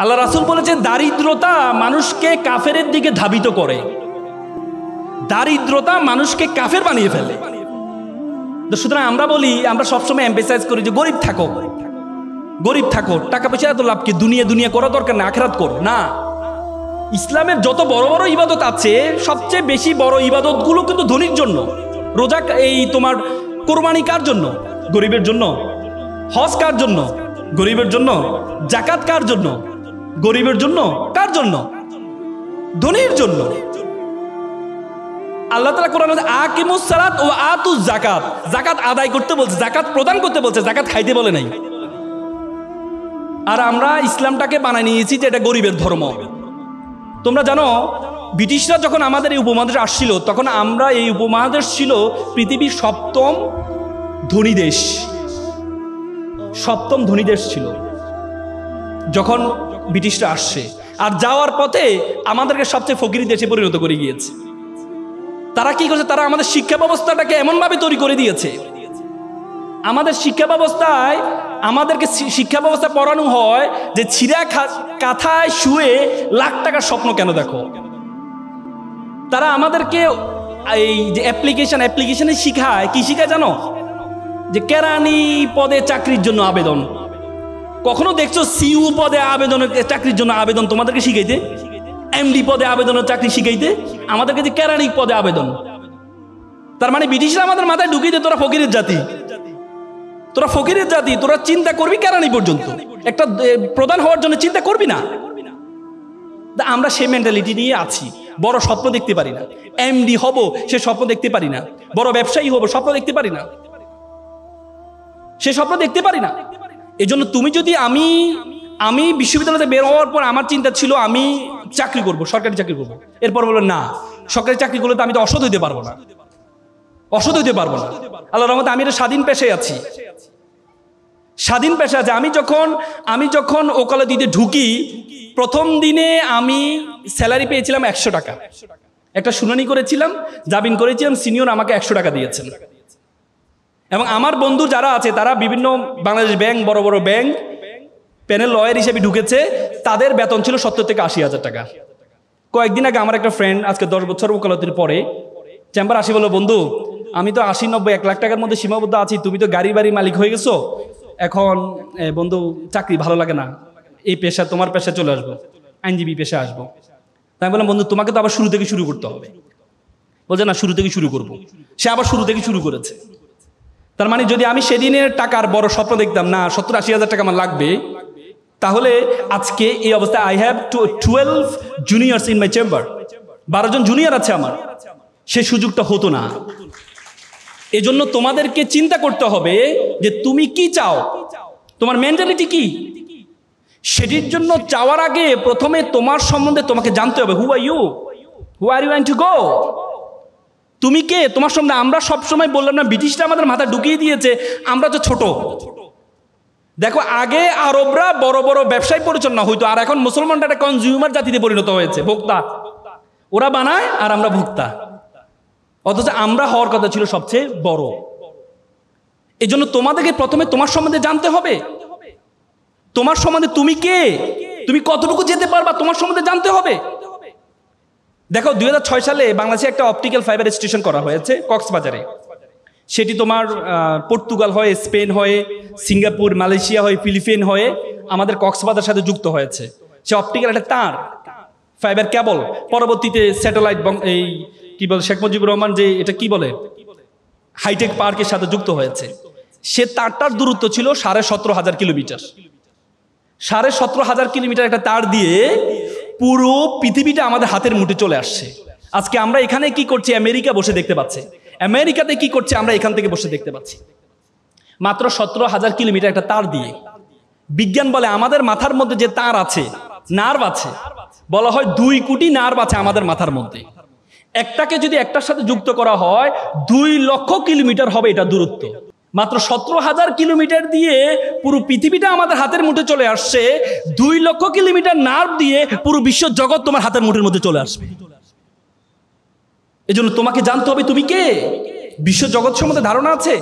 আল্লাহ রাসূল বলেছেন দারিদ্রতা মানুষকে কাফেরের দিকে ধাবিত করে, দারিদ্রতা মানুষকে কাফের বানিয়ে ফেলে। তো সুতরাং আমরা বলি, আমরা সবসময় এমফেসাইজ করি যে গরিব থাকো, গরিব থাকো, টাকা পয়সা এত লাভ কি, দুনিয়া দুনিয়া করা দরকার না, আখিরাত করো না। ইসলামের যত বড় বড় ইবাদত আছে সবচেয়ে বেশি বড় ইবাদতগুলো কিন্তু ধনীর জন্য। রোজা, এই তোমার কোরবানি কার জন্য? গরিবের জন্য। হজ কার জন্য? গরিবের জন্য। যাকাত কার জন্য? গরিবের জন্য। কার জন্য? ধনীর জন্য। আল্লাহ তাআলা কোরআনে আকিমুস সালাত ওয়া আতুজ যাকাত, যাকাত আদায় করতে বলছে, যাকাত প্রদান করতে বলছে, যাকাত খাইতে বলে নাই। আর আমরা ইসলামটাকে বানায় নিয়েছি যে এটা গরিবের ধর্ম। তোমরা জানো ব্রিটিশরা যখন আমাদের এই উপমহাদেশে আসছিল তখন আমরা, এই উপমহাদেশ ছিল পৃথিবীর সপ্তম ধনী দেশ, সপ্তম ধনী দেশ ছিল যখন ব্রিটিশরা আসছে। আর যাওয়ার পথে আমাদেরকে সবচেয়ে ফকিরি দেশে পরিণত করে গিয়েছে। তারা কি করছে? তারা আমাদের শিক্ষা ব্যবস্থাটাকে এমনভাবে তৈরি করে দিয়েছে, আমাদের শিক্ষা ব্যবস্থায় আমাদেরকে শিক্ষা ব্যবস্থা পড়ানো হয় যে ছিঁড়া কাঁথায় শুয়ে লাখ টাকার স্বপ্ন কেন দেখো। তারা আমাদেরকে এই যে অ্যাপ্লিকেশনে শিখায়, কি শিখায় জানো? যে কেরানি পদে চাকরির জন্য আবেদন। কখনো দেখছো সিইও পদে আবেদনের চাকরির জন্য আবেদন তোমাদেরকে শিখাইতে? এমডি পদে আবেদনের চাকরি শিখাইতে? আমাদেরকে যে কেরানি পদে আবেদন। তার মানে ব্রিটিশরা আমাদের মাথায় ঢুকিয়ে দেয় তোরা ফকিরের জাতি, তোরা ফকিরের জাতি, তোরা চিন্তা করবি কেরানি পর্যন্ত, একটা প্রধান হওয়ার জন্য চিন্তা করবি না। আমরা সেই মেন্টালিটি নিয়ে আছি। বড় স্বপ্ন দেখতে পারি না, এমডি হব সে স্বপ্ন দেখতে পারি না, বড় ব্যবসায়ী হব স্বপ্ন দেখতে পারি না, সে স্বপ্ন দেখতে পারি না। এই জন্য তুমি যদি, আমি বিশ্ববিদ্যালয়তে বের হওয়ার পর আমার চিন্তা ছিল আমি চাকরি করব, সরকারি চাকরি করব। এরপর বললো না, সরকারি চাকরি করলে তো আমি তো অসৎ হইতে পারবো না, অসৎ হইতে পারবো না। আল্লাহর রহমতে আমি একটা স্বাধীন পেশায় আছি, স্বাধীন পেশা আছে। আমি যখন ওকালতিতে ঢুকি প্রথম দিনে আমি স্যালারি পেয়েছিলাম 100 টাকা। একটা শুনানি করেছিলাম, জামিন করেছিলাম, সিনিয়র আমাকে 100 টাকা দিয়েছেন। এবং আমার বন্ধু যারা আছে তারা বিভিন্ন বাংলাদেশ ব্যাংক, বড় বড় ব্যাংক প্যানেল লয়ার হিসেবে ঢুকেছে, তাদের বেতন ছিল 70 থেকে 80,000 টাকা। কয়েকদিন আগে আমার একটা ফ্রেন্ড আজকে 10 বছর ওকালতির পরে চেম্বার আসি বললো, বন্ধু আমি তো 80, 90, 1 লাখ টাকার মধ্যে সীমাবদ্ধ আছি, তুমি তো গাড়ি বাড়ি মালিক হয়ে গেছো, এখন বন্ধু চাকরি ভালো লাগে না, এই পেশা, তোমার পেশা চলে আসবো, আইনজীবী পেশা আসবো। তাই বললাম বন্ধু তোমাকে তো আবার শুরু থেকে শুরু করতে হবে। বলছে না, শুরু থেকে শুরু করবো। সে আবার শুরু থেকে শুরু করেছে। তার মানে যদি আমি সেদিনের টাকার বড় স্বপ্ন দেখতাম না 70-80 হাজার টাকা আমার লাগবে, তাহলে আজকে এই অবস্থায় I have 12 juniors in my chamber, 12 জন জুনিয়র আছে আমার, সে সুযোগটা হতো না। এজন্য তোমাদেরকে চিন্তা করতে হবে যে তুমি কি চাও, তোমার মেন্টালিটি কি। সেটির জন্য চাওয়ার আগে প্রথমে তোমার সম্বন্ধে তোমাকে জানতে হবে। Who are you, who are you want to go, তুমি কে, তোমার সম্বন্ধে। আমরা সবসময় বললাম না, ব্রিটিশরা আমাদের মাথা ঢুকিয়ে দিয়েছে আমরা তো ছোট। দেখো আগে আরবরা বড় বড় ব্যবসায় পরিচালনা হইতো, আর এখন মুসলমানরা একটা কনজিউমার জাতিতে পরিণত হয়েছে, ভোক্তা। ওরা বানায় আর আমরা ভোক্তা, অথচ আমরা হওয়ার কথা ছিল সবচেয়ে বড়। এই জন্য তোমাদেরকে প্রথমে তোমার সম্বন্ধে জানতে হবে, তোমার সম্বন্ধে তুমি কে, তুমি কতটুকু যেতে পারবা, তোমার সম্বন্ধে জানতে হবে। দেখো 2006 সালে বাংলাদেশে একটা অপটিক্যাল ফাইবার স্টেশন করা হয়েছে কক্সবাজারে। সেটি তোমার পর্তুগাল হয়ে, স্পেন হয়ে, সিঙ্গাপুর, মালয়েশিয়া হয়ে, ফিলিপিন হয়ে আমাদের কক্সবাজারের সাথে যুক্ত হয়েছে। সে অপটিক্যাল একটা তার, ফাইবার কেবল, পরবর্তীতে স্যাটেলাইট, এই কি বলে শেখ মুজিবুর রহমান যে এটা কি বলে হাইটেক পার্কের সাথে যুক্ত হয়েছে। সে তারটার দূরত্ব ছিল 17,500 কিলোমিটার। 17,500 কিলোমিটার একটা তার দিয়ে পুরো পৃথিবীটা আমাদের হাতের মুঠে চলে আসছে। আজকে আমরা এখানে কি করছি, আমেরিকা বসে দেখতে পাচ্ছে, আমেরিকাতে কি করছে আমরা এখান থেকে বসে দেখতে পাচ্ছি, মাত্র 17,000 কিলোমিটার একটা তার দিয়ে। বিজ্ঞান বলে আমাদের মাথার মধ্যে যে তার আছে, নার্ভ আছে, বলা হয় 2 কোটি নার্ভ আছে আমাদের মাথার মধ্যে। একটাকে যদি একটার সাথে যুক্ত করা হয় 2 লক্ষ কিলোমিটার হবে এটা দূরত্ব। মাত্র 17,000 কিলোমিটার দিয়ে পুরো পৃথিবীটা আমাদের হাতের মুঠে চলে আসছে। 2 লক্ষ কিলোমিটার নার্ভ দিয়ে পুরো বিশ্ব জগৎ তোমার হাতের মুঠের মধ্যে চলে আসবে। এজন্য তোমাকে জানতে হবে তুমি কে, বিশ্ব জগৎ সম্বন্ধে ধারণা আছে।